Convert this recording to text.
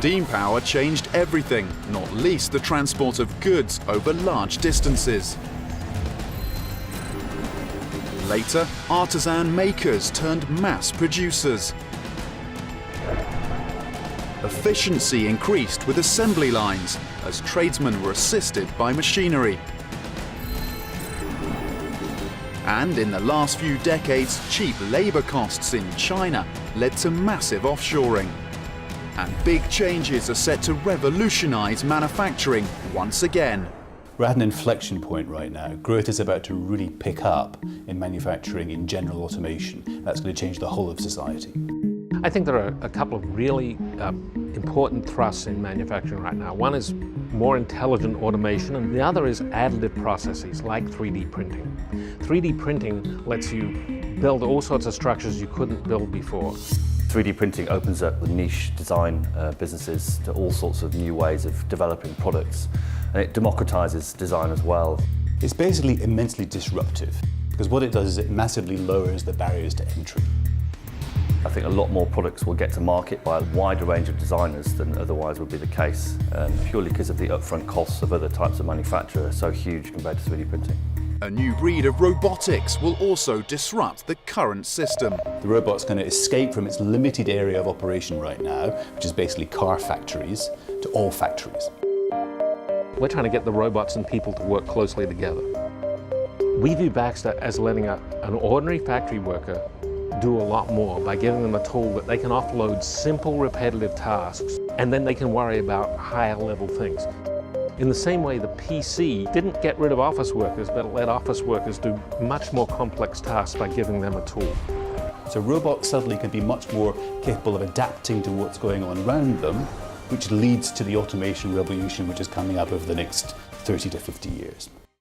Steam power changed everything, not least the transport of goods over large distances. Later, artisan makers turned mass producers. Efficiency increased with assembly lines as tradesmen were assisted by machinery. And in the last few decades, cheap labour costs in China led to massive offshoring. And big changes are set to revolutionise manufacturing once again. We're at an inflection point right now. Growth is about to really pick up in manufacturing, in general automation. That's going to change the whole of society. I think there are a couple of really important thrusts in manufacturing right now. One is more intelligent automation, and the other is additive processes like 3D printing. 3D printing lets you build all sorts of structures you couldn't build before. 3D printing opens up the niche design businesses to all sorts of new ways of developing products, and it democratizes design as well. It's basically immensely disruptive because what it does is it massively lowers the barriers to entry. I think a lot more products will get to market by a wider range of designers than otherwise would be the case, purely because of the upfront costs of other types of manufacture are so huge compared to 3D printing. A new breed of robotics will also disrupt the current system. The robot's going to escape from its limited area of operation right now, which is basically car factories, to all factories. We're trying to get the robots and people to work closely together. We view Baxter as letting an ordinary factory worker do a lot more by giving them a tool that they can offload simple repetitive tasks, and then they can worry about higher level things. In the same way, the PC didn't get rid of office workers, but it let office workers do much more complex tasks by giving them a tool. So robots suddenly can be much more capable of adapting to what's going on around them, which leads to the automation revolution which is coming up over the next 30 to 50 years.